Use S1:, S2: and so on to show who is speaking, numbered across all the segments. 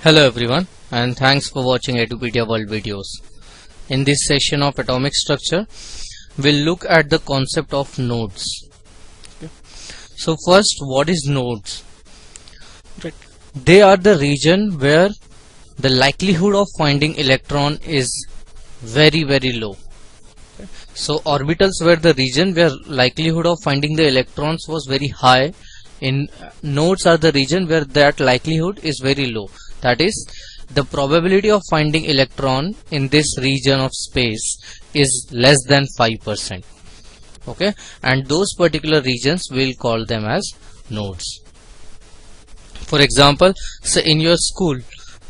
S1: Hello everyone, and thanks for watching Edupedia World videos. In this session of atomic structure, we'll look at the concept of nodes. Okay. So first, what is nodes? Right. They are the region where the likelihood of finding electron is very low. Okay. So orbitals were the region where likelihood of finding the electrons was very high. In nodes are the region where that likelihood is very low. That is, the probability of finding electron in this region of space is less than 5%. Okay, and those particular regions we'll call them as nodes. For example, say in your school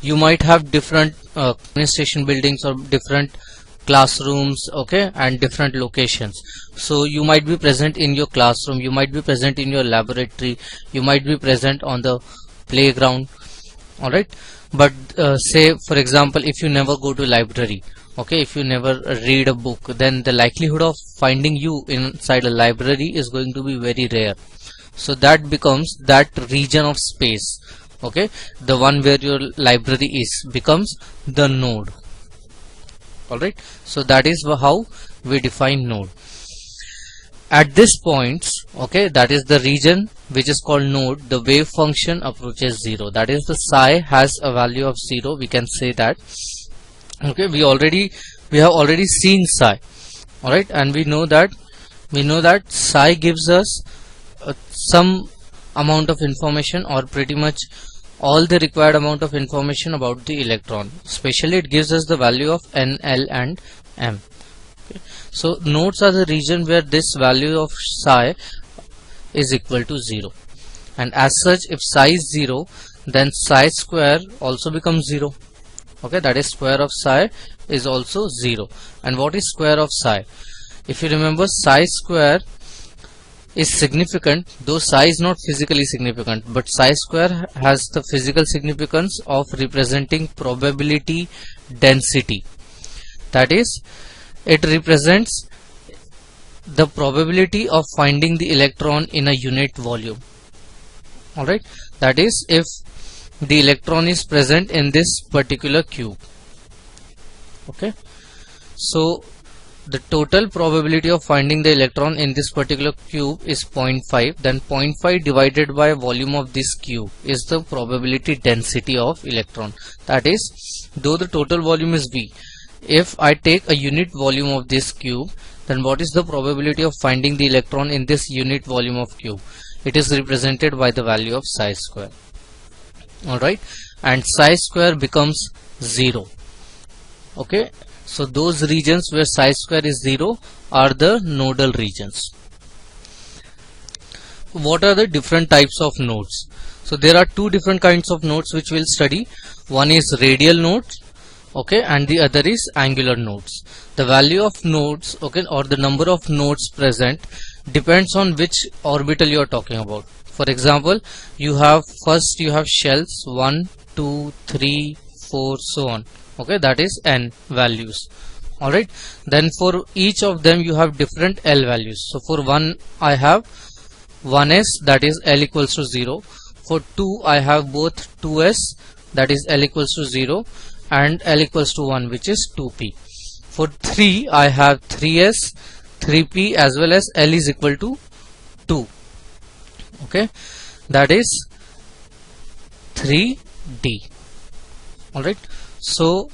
S1: you might have different administration buildings or different classrooms, okay, and different locations. So you might be present in your classroom, you might be present in your laboratory, you might be present on the playground. Alright, but say for example, if you never go to library, okay, if you never read a book, then the likelihood of finding you inside a library is going to be very rare. So that becomes that region of space, okay, the one where your library is becomes the node. Alright, so that is how we define node. At this point, okay, that is the region which is called node, the wave function approaches 0. That is, the psi has a value of 0. We can say that. Okay, we have already seen psi. Alright, and we know that psi gives us some amount of information, or pretty much all the required amount of information about the electron. Especially it gives us the value of n, l and m. Okay. So nodes are the region where this value of psi is equal to 0, and as such, if psi is 0, then psi square also becomes 0. Okay, that is, square of psi is also 0. And what is square of psi? If you remember, psi square is significant, though psi is not physically significant, but psi square has the physical significance of representing probability density. That is, it represents the probability of finding the electron in a unit volume. Alright, that is, if the electron is present in this particular cube. Okay, so the total probability of finding the electron in this particular cube is 0.5. Then 0.5 divided by volume of this cube is the probability density of electron. That is, though the total volume is V, if I take a unit volume of this cube, then what is the probability of finding the electron in this unit volume of cube? It is represented by the value of psi square. Alright, and psi square becomes 0. Okay, so those regions where psi square is 0 are the nodal regions. What are the different types of nodes? So there are two different kinds of nodes which we'll study. One is radial nodes, okay, and the other is angular nodes. The value of nodes, okay, or the number of nodes present depends on which orbital you are talking about. For example, you have shells 1, 2, 3, 4, so on. Okay, that is n values. Alright, then for each of them you have different L values. So for 1 I have 1s, that is L equals to 0. For 2 I have both 2s, that is L equals to 0, and L equals to 1, which is 2p. For 3 I have 3s, 3p, as well as L is equal to 2. Okay, that is 3d. Alright, so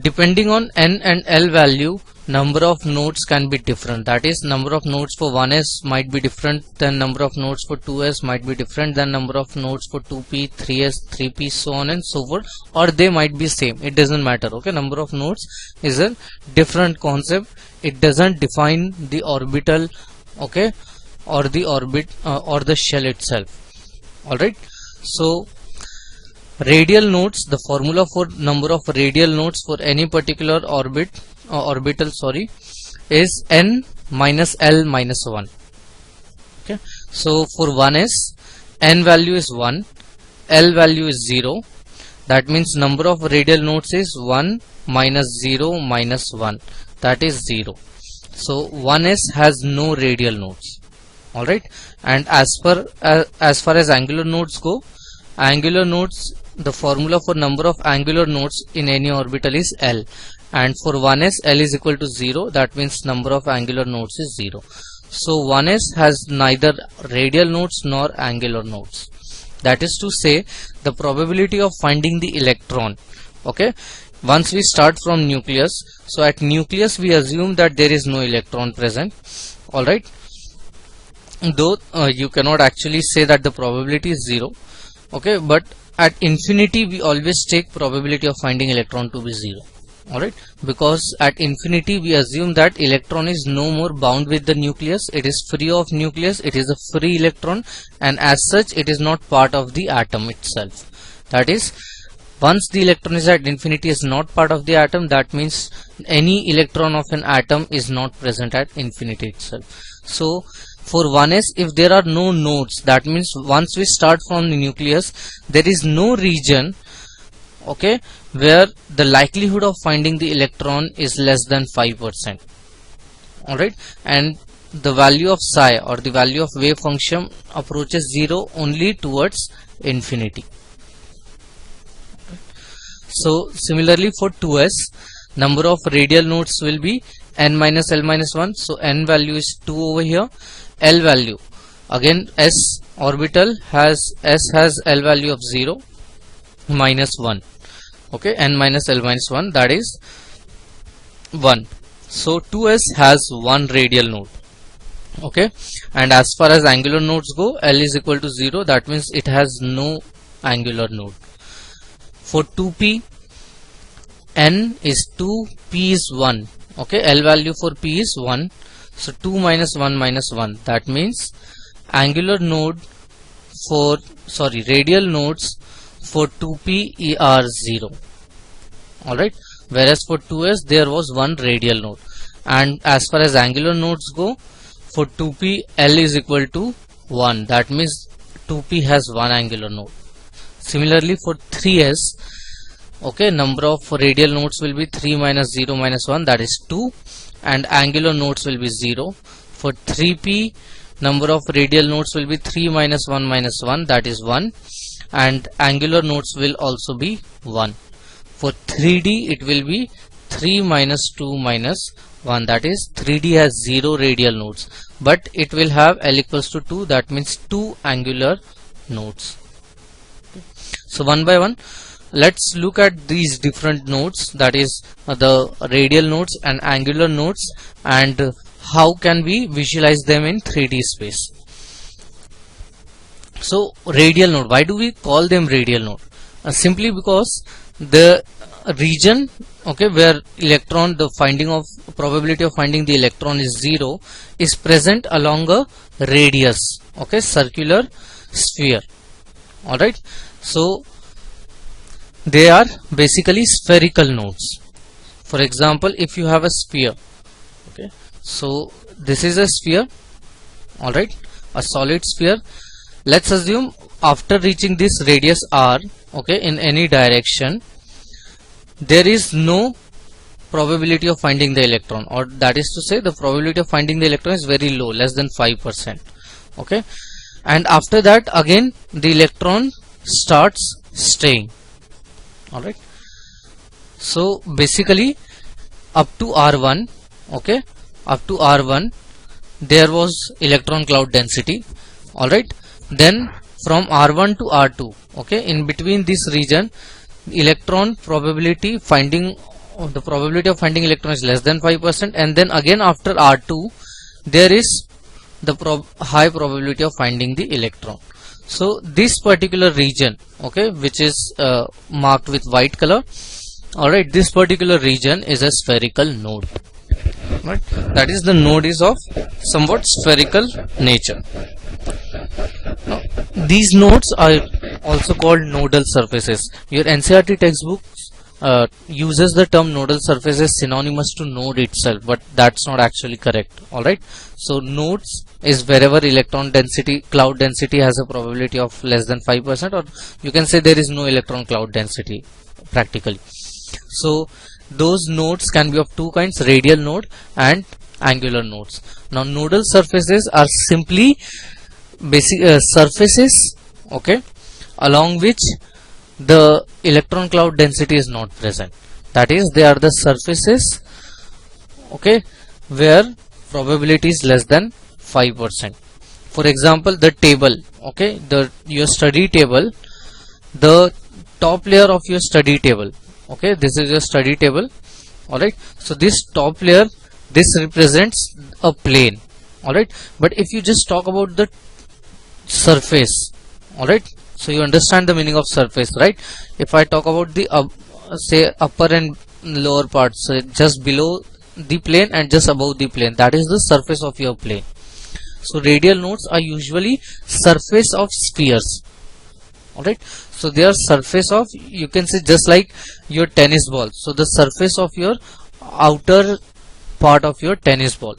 S1: depending on n and l value, number of nodes can be different. That is, number of nodes for 1s might be different than number of nodes for 2s might be different than number of nodes for 2p, 3s, 3p, so on and so forth, or they might be same. It doesn't matter. Okay, number of nodes is a different concept. It doesn't define the orbital, okay, or the orbit or the shell itself. Alright, so radial nodes, the formula for number of radial nodes for any particular orbital is n minus l minus 1. Okay, so for 1s, n value is 1, l value is 0. That means number of radial nodes is 1 minus 0 minus 1, that is 0. So 1s has no radial nodes. Alright, and as far as angular nodes go, angular nodes the formula for number of angular nodes in any orbital is L, and for 1s L is equal to 0. That means number of angular nodes is 0. So 1s has neither radial nodes nor angular nodes. That is to say, the probability of finding the electron, okay, once we start from nucleus, so at nucleus we assume that there is no electron present, alright, though you cannot actually say that the probability is 0, okay, but at infinity we always take probability of finding electron to be 0, alright, because at infinity we assume that electron is no more bound with the nucleus, it is free of nucleus, it is a free electron, and as such it is not part of the atom itself. That is, once the electron is at infinity is not part of the atom, that means any electron of an atom is not present at infinity itself. So for 1s, if there are no nodes, that means once we start from the nucleus, there is no region, okay, where the likelihood of finding the electron is less than 5%, alright, and the value of psi or the value of wave function approaches 0 only towards infinity. So similarly for 2s, number of radial nodes will be n minus L minus 1. So n value is 2 over here. L value, again s orbital has L value of 0 minus 1. Okay, n minus L minus 1, that is 1. So 2s has 1 radial node. Okay, and as far as angular nodes go, L is equal to 0. That means it has no angular node. For 2p, n is 2, p is 1. Okay, L value for p is 1. So 2 minus 1 minus 1. That means angular node for, radial nodes for 2p are 0. Alright, whereas for 2s there was 1 radial node. And as far as angular nodes go, for 2p L is equal to 1. That means 2p has 1 angular node. Similarly for 3s, okay, number of radial nodes will be 3 minus 0 minus 1, that is 2, and angular nodes will be 0. For 3p, number of radial nodes will be 3 minus 1 minus 1, that is 1, and angular nodes will also be 1. For 3d, it will be 3 minus 2 minus 1, that is 3d has 0 radial nodes, but it will have L equals to 2, that means 2 angular nodes. So one by one, let's look at these different nodes, that is the radial nodes and angular nodes, and how can we visualize them in 3D space. So radial node, why do we call them radial node? Simply because the region, okay, where electron, the finding of probability of finding the electron is 0, is present along a radius, okay, circular sphere. Alright, so they are basically spherical nodes. For example, if you have a sphere, okay, so this is a sphere, alright, a solid sphere. Let's assume after reaching this radius r, okay, in any direction, there is no probability of finding the electron, or that is to say the probability of finding the electron is very low, less than 5%. Okay, and after that again the electron starts staying. Alright, so basically up to R1, okay, up to R1 there was electron cloud density. Alright, then from R1 to R2, okay, in between this region, electron probability finding, the probability of finding electron is less than 5%, and then again after R2 there is the high probability of finding the electron. So this particular region, okay, which is marked with white color, alright, this particular region is a spherical node. Right, that is, the node is of somewhat spherical nature. Now, these nodes are also called nodal surfaces. Your NCERT textbook uses the term nodal surfaces synonymous to node itself, but that's not actually correct. Alright, so nodes is wherever electron density, cloud density has a probability of less than 5%, or you can say there is no electron cloud density practically. So those nodes can be of two kinds, radial node and angular nodes. Now nodal surfaces are simply basic surfaces, okay, along which the electron cloud density is not present. That is, they are the surfaces, okay, where probability is less than 5%. For example, the table, okay, your study table, the top layer of your study table, okay, this is your study table. Alright, so this top layer, this represents a plane. Alright, but if you just talk about the surface, alright, so you understand the meaning of surface, right? If I talk about the say upper and lower parts, so just below the plane and just above the plane, that is the surface of your plane. So radial nodes are usually surface of spheres. Alright, so they are surface of, you can say, just like your tennis ball, so the surface of your outer part of your tennis ball.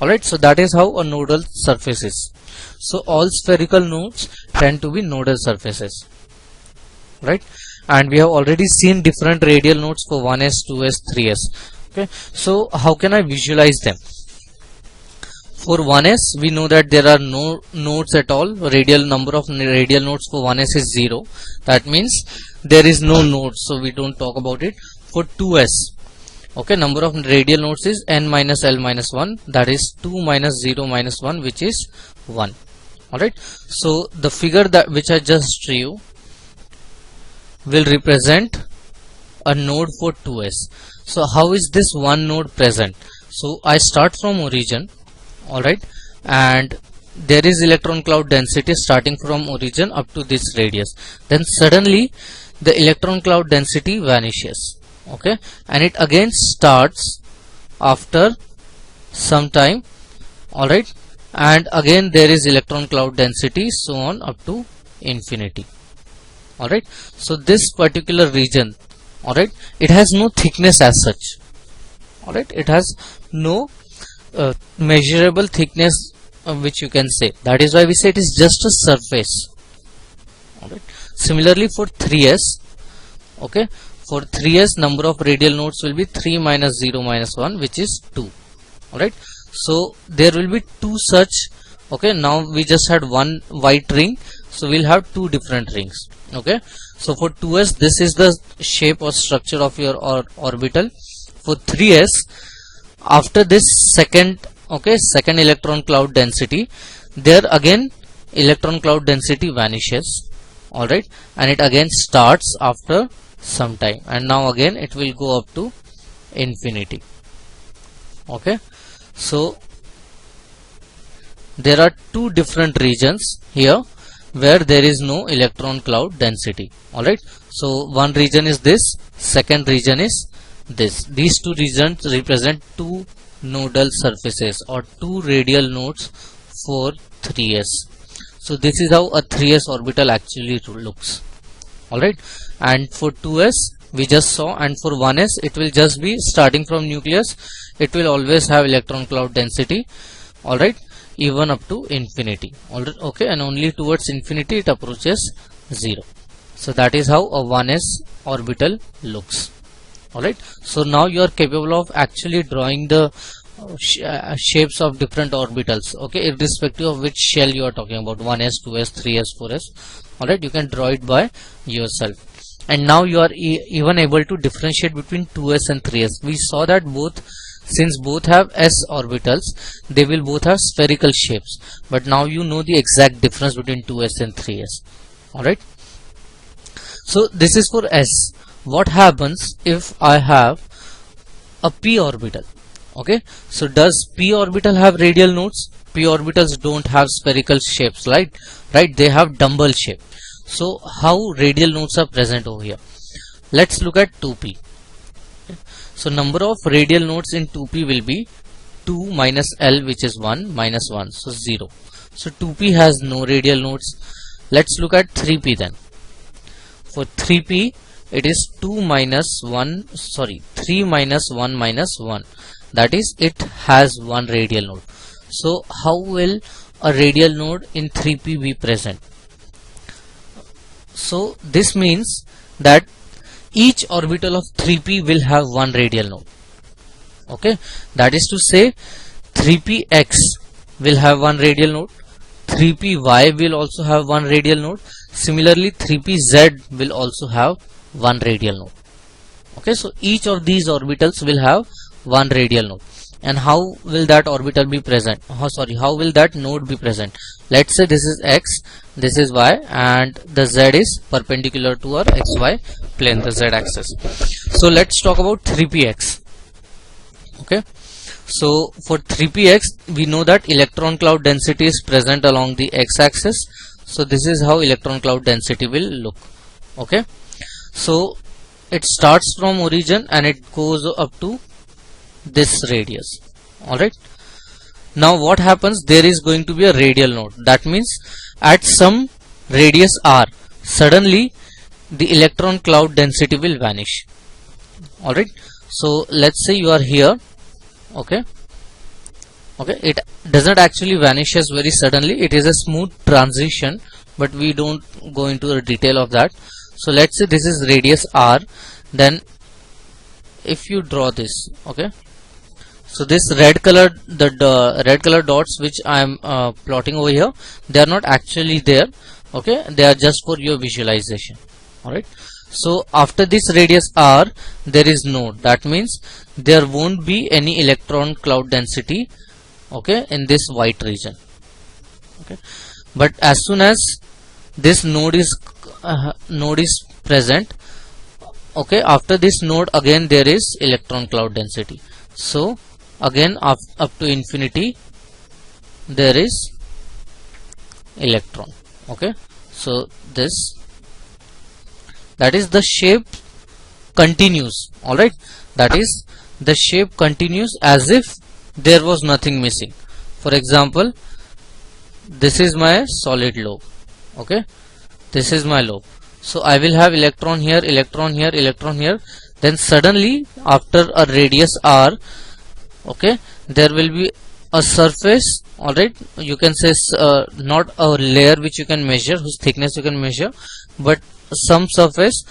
S1: Alright, so that is how a nodal surface is. So all spherical nodes tend to be nodal surfaces, right? And we have already seen different radial nodes for 1s, 2s, 3s. Okay, so how can I visualize them? For 1s, we know that there are no nodes at all. Radial number of radial nodes for 1s is 0. That means there is no node, so we don't talk about it. For 2s, okay, number of radial nodes is n minus l minus 1. That is 2 minus 0 minus 1, which is 1. Alright, so the figure that which I just drew you will represent a node for 2s. So how is this one node present? So I start from origin, alright, and there is electron cloud density starting from origin up to this radius. Then suddenly the electron cloud density vanishes, okay, and it again starts after some time, alright, and again there is electron cloud density, so on up to infinity. Alright, so this particular region, alright, it has no thickness as such. Alright, it has no measurable thickness which you can say. That is why we say it is just a surface. Alright, similarly for 3s, okay, for 3s number of radial nodes will be 3 minus 0 minus 1, which is 2. Alright, so there will be two such, okay, now we just had one white ring, so we'll have two different rings. Okay, so for 2s, this is the shape or structure of your orbital. For 3s, after this second, okay, second electron cloud density, there again electron cloud density vanishes, alright, and it again starts after some time, and now again it will go up to infinity. Okay, so there are two different regions here where there is no electron cloud density. Alright, so one region is this, second region is this. These two regions represent two nodal surfaces or two radial nodes for 3s. So this is how a 3s orbital actually looks. Alright, and for 2s we just saw, and for 1s it will just be starting from nucleus. It will always have electron cloud density, alright, even up to infinity. Alright, okay, and only towards infinity it approaches 0. So that is how a 1s orbital looks. Alright, so now you are capable of actually drawing the shapes of different orbitals, okay, irrespective of which shell you are talking about, 1s, 2s, 3s, 4s. Alright, you can draw it by yourself. And now you are even able to differentiate between 2s and 3s. We saw that since both have s orbitals, they will both have spherical shapes, but now you know the exact difference between 2s and 3s. Alright, so this is for s. What happens if I have a p orbital? Okay, so does p orbital have radial nodes? P orbitals don't have spherical shapes, right? They have dumbbell shape. So how radial nodes are present over here? Let's look at 2p. So number of radial nodes in 2p will be 2 minus l, which is 1 minus 1, so 0. So 2p has no radial nodes. Let's look at 3p then. For 3p it is 3 minus 1 minus 1, that is it has one radial node. So how will a radial node in 3p be present? So this means that each orbital of 3p will have one radial node. Okay, that is to say 3px will have one radial node, 3py will also have one radial node, similarly 3pz will also have one radial node. Okay, so each of these orbitals will have one radial node. And how will that orbital be present? How will that node be present? Let's say this is x, this is y, and the z is perpendicular to our xy plane, the z axis. So let's talk about 3px. Okay, so for 3px we know that electron cloud density is present along the x axis. So this is how electron cloud density will look. Okay, so it starts from origin and it goes up to this radius. Alright, now what happens? There is going to be a radial node. That means at some radius r, suddenly the electron cloud density will vanish. Alright, so let's say you are here. Okay, it doesn't actually vanishes very suddenly. It is a smooth transition, but we don't go into the detail of that. So let's say this is radius r. Then if you draw this, okay, so this red color, the red color dots which I am plotting over here, they are not actually there. Okay, they are just for your visualization. Alright, so after this radius r, there is node. That means there won't be any electron cloud density, okay, in this white region. Okay, but as soon as this node is present, okay, after this node again there is electron cloud density. So again up to infinity there is electron. Okay, so that is the shape continues. Alright, that is the shape continues as if there was nothing missing. For example, this is my solid lobe. Okay, this is my lobe. So I will have electron here, electron here, electron here. Then suddenly after a radius r, okay, there will be a surface. Alright, you can say not a layer which you can measure, whose thickness you can measure, but some surface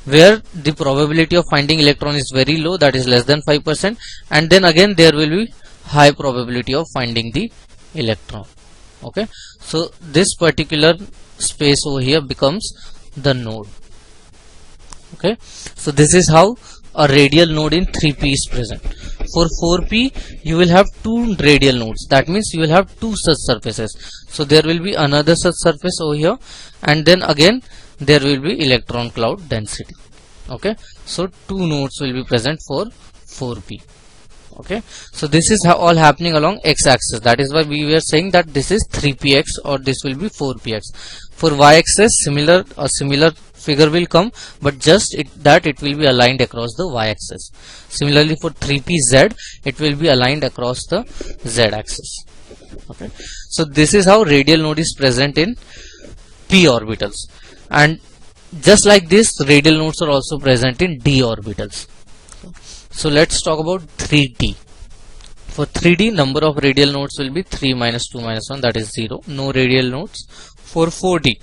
S1: where the probability of finding electron is very low, that is less than 5%, and then again there will be high probability of finding the electron. Okay, so this particular space over here becomes the node. Okay, so this is how a radial node in 3p is present. For 4p you will have two radial nodes. That means you will have two such surfaces. So there will be another such surface over here, and then again there will be electron cloud density. Okay, so two nodes will be present for 4p. Okay, so this is how all happening along x-axis. That is why we were saying that this is 3px or this will be 4px. For y-axis a similar figure will come, but just that it will be aligned across the y-axis. Similarly for 3pz it will be aligned across the z-axis. Okay, so this is how radial node is present in p orbitals, and just like this radial nodes are also present in d orbitals. So let's talk about 3d. For 3d, number of radial nodes will be 3 minus 2 minus 1, that is 0. No radial nodes. For 4d,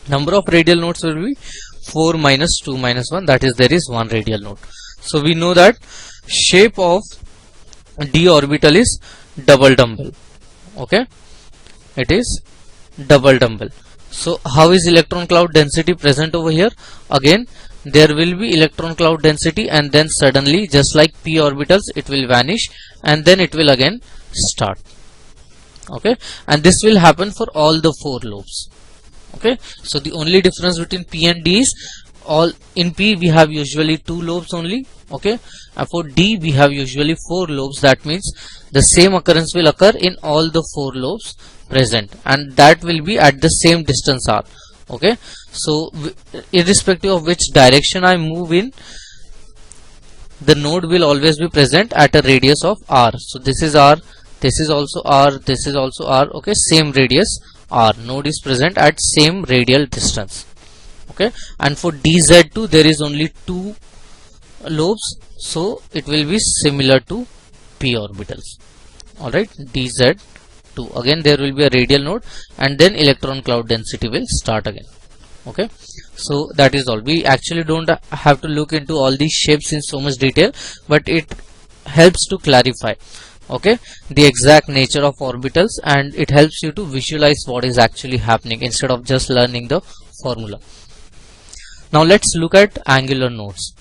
S1: number of radial nodes will be 4 minus 2 minus 1, that is there is one radial node. So we know that shape of d orbital is double dumbbell. Okay, it is double dumbbell. So how is electron cloud density present over here? Again there will be electron cloud density, and then suddenly just like p orbitals it will vanish and then it will again start. Okay, and this will happen for all the four lobes. Okay, so the only difference between p and d is in p we have usually two lobes only. Okay, and for d we have usually four lobes. That means the same occurrence will occur in all the four lobes present, and that will be at the same distance r. Okay, so irrespective of which direction I move in, the node will always be present at a radius of r. So this is r, this is also r, this is also r. Okay, same radius r. Node is present at same radial distance. Okay, and for dz2 there is only two lobes, so it will be similar to p orbitals. Alright, dz2, again there will be a radial node, and then electron cloud density will start again. Okay, so that is all. We actually don't have to look into all these shapes in so much detail, but it helps to clarify okay, the exact nature of orbitals, and it helps you to visualize what is actually happening instead of just learning the formula. Now let's look at angular nodes.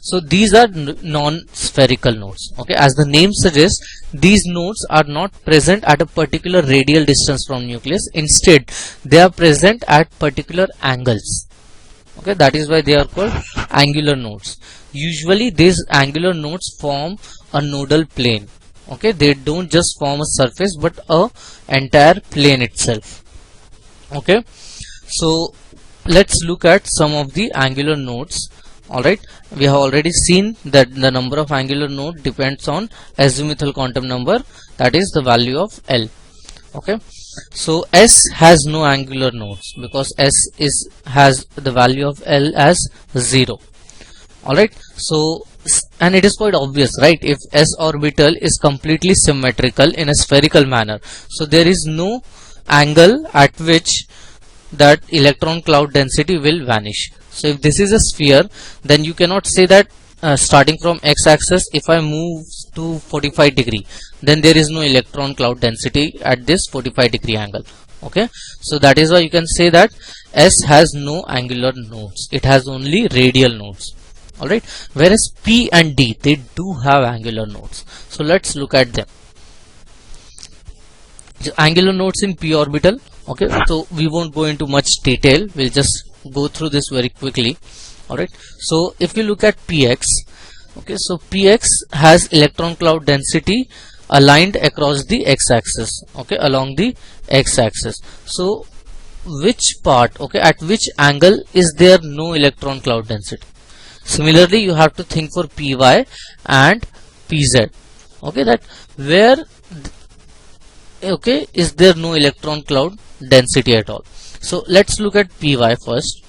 S1: So these are non-spherical nodes. Okay, as the name suggests, these nodes are not present at a particular radial distance from nucleus. Instead, they are present at particular angles. Okay, that is why they are called angular nodes. Usually, these angular nodes form a nodal plane. Okay, they don't just form a surface, but a entire plane itself. Okay, so let's look at some of the angular nodes. Alright, we have already seen that the number of angular node depends on azimuthal quantum number, that is the value of L. Okay, so S has no angular nodes because S has the value of L as 0. Alright, so and it is quite obvious, right? If S orbital is completely symmetrical in a spherical manner, so there is no angle at which that electron cloud density will vanish. So if this is a sphere, then you cannot say that starting from x-axis, if I move to 45 degree, then there is no electron cloud density at this 45 degree angle. Okay, so that is why you can say that S has no angular nodes, it has only radial nodes. Alright, whereas P and D, they do have angular nodes. So let's look at them. Angular nodes in p orbital. Okay, so we won't go into much detail, we'll just go through this very quickly. Alright, so if you look at px, okay, so px has electron cloud density aligned across the x-axis, okay, along the x-axis. So which part, okay, at which angle is there no electron cloud density? Similarly, you have to think for py and pz. Okay, that where, okay, is there no electron cloud density at all? So let's look at py first.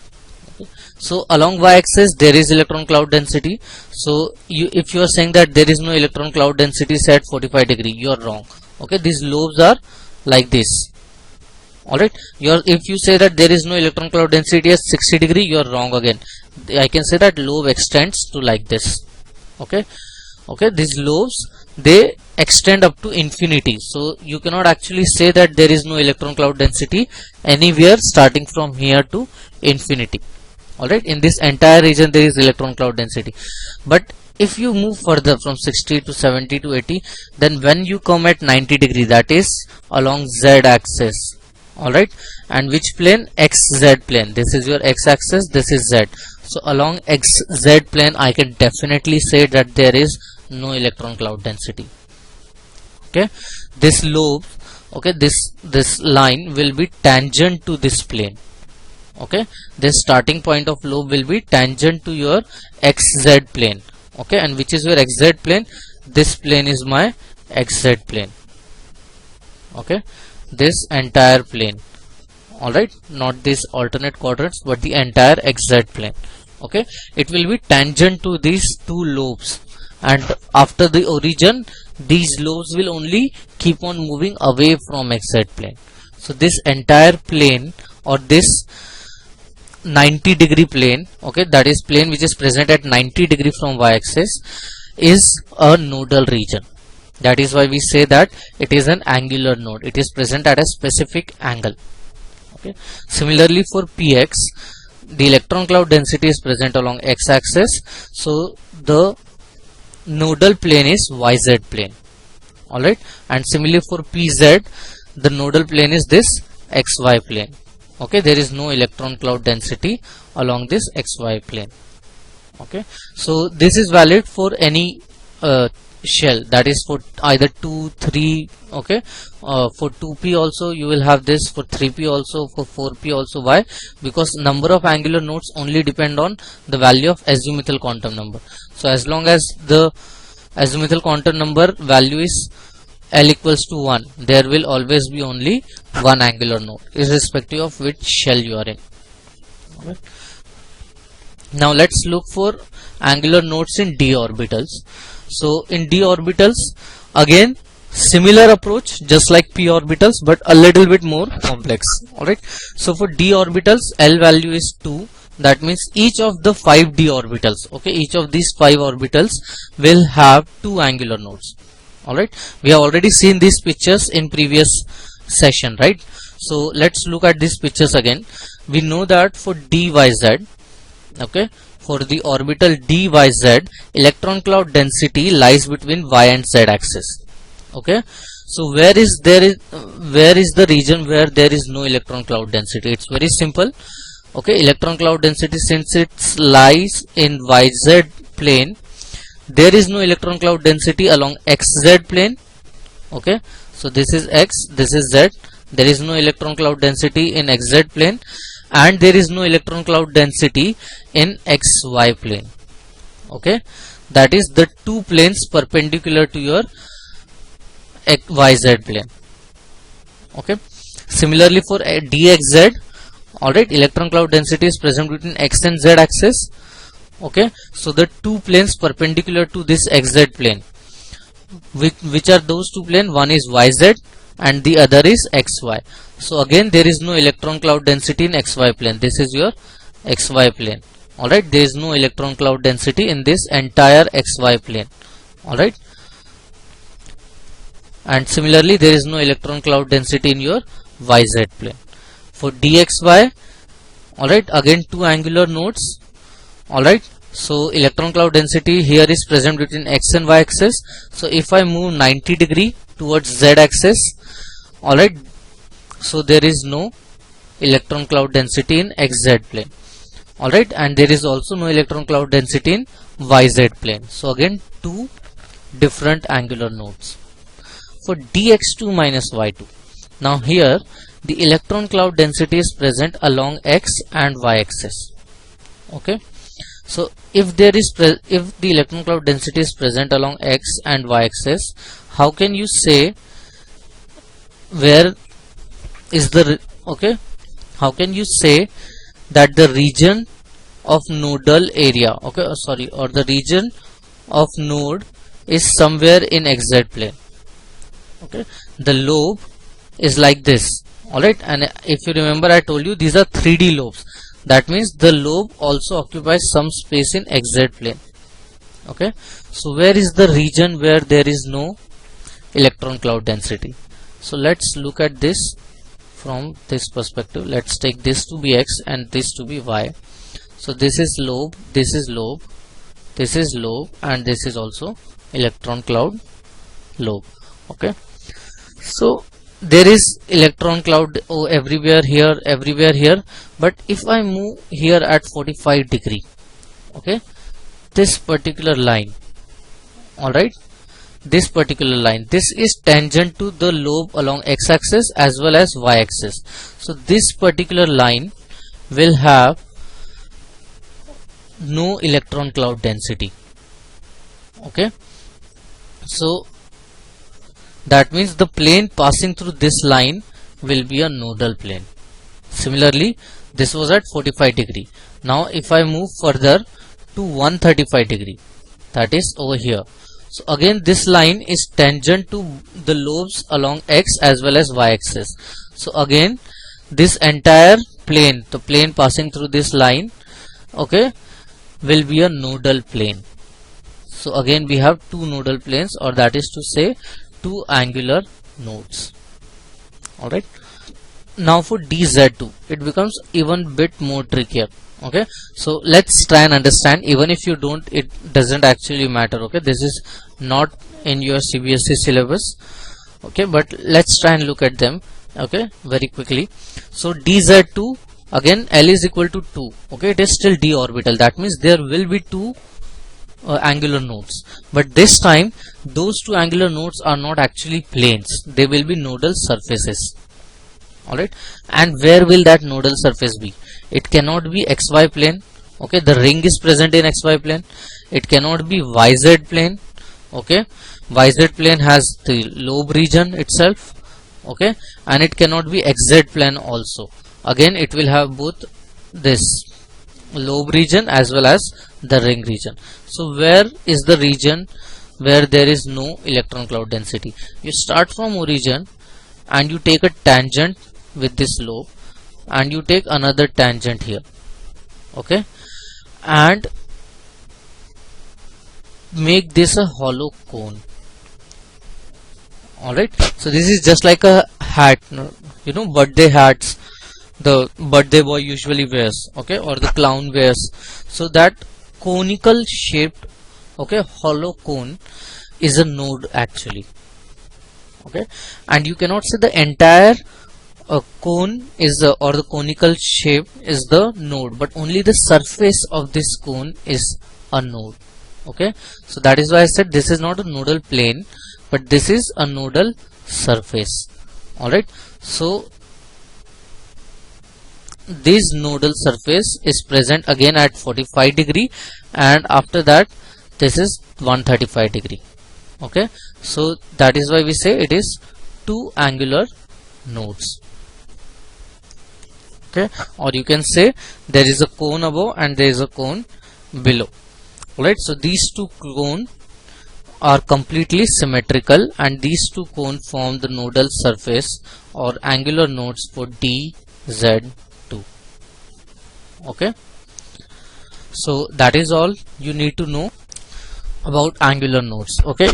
S1: Okay. So along y-axis there is electron cloud density. So if you are saying that there is no electron cloud density say at 45 degree, you are wrong. Okay, these lobes are like this. Alright, if you say that there is no electron cloud density at 60 degree, you are wrong again. I can say that lobe extends to like this. Okay, okay, these lobes, they extend up to infinity. So you cannot actually say that there is no electron cloud density anywhere starting from here to infinity. Alright, in this entire region there is electron cloud density. But if you move further from 60 to 70 to 80, then when you come at 90 degree, that is along z axis. Alright, and which plane? XZ plane. This is your x axis, this is z. So along XZ plane I can definitely say that there is no electron cloud density. Okay, this lobe, okay, this line will be tangent to this plane. Okay, this starting point of lobe will be tangent to your XZ plane. Okay, and which is your XZ plane? This plane is my XZ plane. Okay, this entire plane. Alright, not these alternate quadrants, but the entire XZ plane. Okay, it will be tangent to these two lobes, and after the origin these lobes will only keep on moving away from XZ plane. So this entire plane, or this 90 degree plane, okay, that is plane which is present at 90 degree from y-axis, is a nodal region. That is why we say that it is an angular node. It is present at a specific angle. Okay. Similarly for px, the electron cloud density is present along x-axis. So the nodal plane is yz plane. Alright, and similarly for pz, the nodal plane is this xy plane. Okay, there is no electron cloud density along this xy plane. Okay, so this is valid for any shell, that is for either 2, 3, okay, for 2p also you will have this, for 3p also, for 4p also. Why? Because number of angular nodes only depend on the value of azimuthal quantum number. So as long as the azimuthal quantum number value is L equals to 1, there will always be only one angular node, irrespective of which shell you are in. Okay. Now let's look for angular nodes in d orbitals. So in d orbitals, again similar approach just like p orbitals, but a little bit more complex. Alright, so for d orbitals L value is 2. That means each of the 5 d orbitals, okay, each of these 5 orbitals will have 2 angular nodes. Alright, we have already seen these pictures in previous session, right? So let's look at these pictures again. We know that for dyz, okay, for the orbital dyz, electron cloud density lies between y and z axis. Okay, so where is the region where there is no electron cloud density? It's very simple. Okay, electron cloud density, since it lies in yz plane, there is no electron cloud density along xz plane. Okay, so this is x, this is z. There is no electron cloud density in xz plane, and there is no electron cloud density in xy plane. Okay, that is the two planes perpendicular to your yz plane. Okay, similarly for dxz, alright, electron cloud density is present between x and z axis. Okay, so the two planes perpendicular to this xz plane, which are those two planes? One is yz and the other is xy. So again, there is no electron cloud density in xy plane. This is your xy plane. Alright, there is no electron cloud density in this entire xy plane. Alright, and similarly there is no electron cloud density in your yz plane. For dxy, alright, again two angular nodes. Alright, so electron cloud density here is present between x and y axis. So if I move 90 degree towards z axis, alright, so there is no electron cloud density in xz plane. Alright, and there is also no electron cloud density in yz plane. So again two different angular nodes. For dx2 minus y2, now here the electron cloud density is present along x and y axis. Okay, so if the electron cloud density is present along x and y axis, how can you say where is the how can you say that the region of nodal area, or the region of node is somewhere in xz plane? Okay, the lobe is like this. Alright, and if you remember, I told you these are 3D lobes. That means the lobe also occupies some space in xz plane. Okay, so where is the region where there is no electron cloud density? So let's look at this from this perspective. Let's take this to be x and this to be y. So this is lobe, this is lobe, this is lobe, and this is also electron cloud lobe. Okay, so there is electron cloud everywhere here, but if I move here at 45 degree, okay, this particular line, alright, this particular line, this is tangent to the lobe along x axis as well as y axis. So this particular line will have no electron cloud density. Okay, so that means the plane passing through this line will be a nodal plane. Similarly, this was at 45 degree. Now if I move further to 135 degree, that is over here, so again this line is tangent to the lobes along x as well as y axis. So again this entire plane, the plane passing through this line, okay, will be a nodal plane. So again we have two nodal planes, or that is to say two angular nodes. Alright, now for dz2 it becomes even bit more trickier. Okay, so let's try and understand. Even if you don't, it doesn't actually matter. Okay, this is not in your CBSE syllabus. Okay, but let's try and look at them. Okay, very quickly. So dz2, again L is equal to 2. Okay, it is still d orbital. That means there will be two angular nodes, but this time those two angular nodes are not actually planes, they will be nodal surfaces. Alright, and where will that nodal surface be? It cannot be xy plane. Okay, the ring is present in xy plane. It cannot be yz plane. Okay, yz plane has the lobe region itself. Okay, and it cannot be xz plane also. Again it will have both this lobe region as well as the ring region. So where is the region where there is no electron cloud density? You start from origin and you take a tangent with this lobe and you take another tangent here. Okay, and make this a hollow cone. Alright, so this is just like a hat, you know, birthday hats the birthday boy usually wears, okay, or the clown wears. So that conical shaped, okay, hollow cone is a node actually, okay, and you cannot say the entire cone is the, or the conical shape is the node, but only the surface of this cone is a node, okay. So that is why I said this is not a nodal plane, but this is a nodal surface. Alright, so this nodal surface is present again at 45 degree, and after that this is 135 degree, okay. So that is why we say it is two angular nodes, okay, or you can say there is a cone above and there is a cone below. Alright, so these two cones are completely symmetrical, and these two cones form the nodal surface or angular nodes for DZ2. Okay, so that is all you need to know about angular nodes. Okay,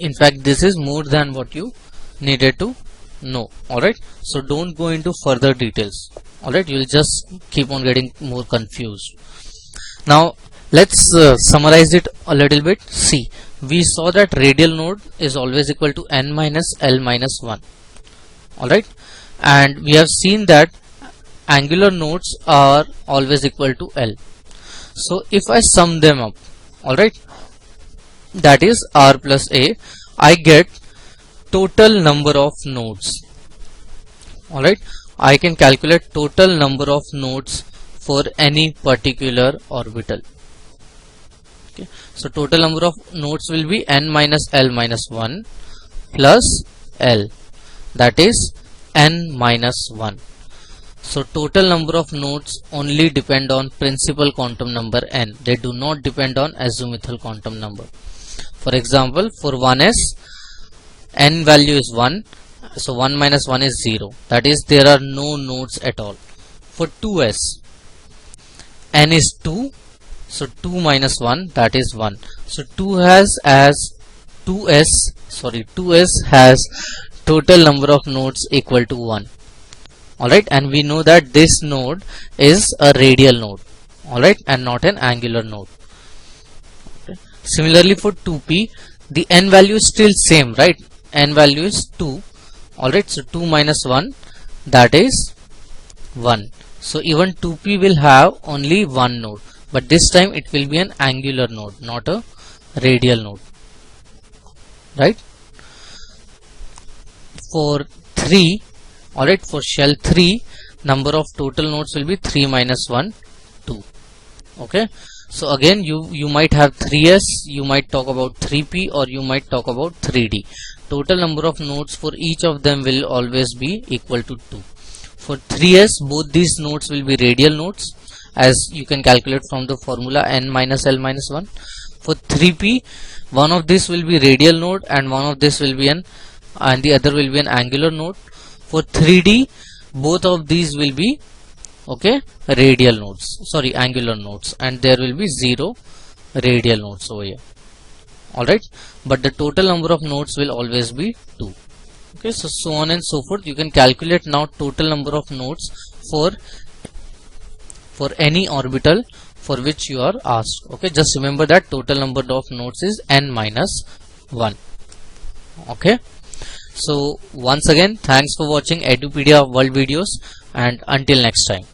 S1: in fact this is more than what you needed to know. Alright, so don't go into further details. Alright, you'll just keep on getting more confused. Now let's summarize it a little bit. See, we saw that radial node is always equal to n minus l minus 1. Alright, and we have seen that angular nodes are always equal to L. So if I sum them up, alright, that is R plus A, I get total number of nodes. Alright, I can calculate total number of nodes for any particular orbital. Okay, so total number of nodes will be n minus L minus 1 plus L, that is n minus 1. So total number of nodes only depend on principal quantum number n. They do not depend on azimuthal quantum number. For example, for 1s, n value is 1. So 1 minus 1 is 0. That is, there are no nodes at all. For 2s, n is 2. So 2 minus 1, that is 1. So 2s has total number of nodes equal to 1. Alright, and we know that this node is a radial node, alright, and not an angular node. Okay. Similarly for 2p, the n value is still same, right? N value is 2. Alright, so 2 minus 1, that is 1. So even 2p will have only one node, but this time it will be an angular node, not a radial node, right? For 3, alright, for shell 3, number of total nodes will be 3 minus 1, 2. Okay, so again you might have 3s, you might talk about 3p, or you might talk about 3d. Total number of nodes for each of them will always be equal to 2. For 3s, both these nodes will be radial nodes, as you can calculate from the formula n minus l minus 1. For 3p, one of this will be radial node and one of this will be and the other will be an angular node. For 3d, both of these will be, okay, radial nodes, sorry, angular nodes, and there will be 0 radial nodes over here. Alright, but the total number of nodes will always be 2. Okay, so on and so forth. You can calculate now total number of nodes for any orbital for which you are asked. Okay, just remember that total number of nodes is n minus 1. Okay, so once again, thanks for watching Edupedia World videos, and until next time.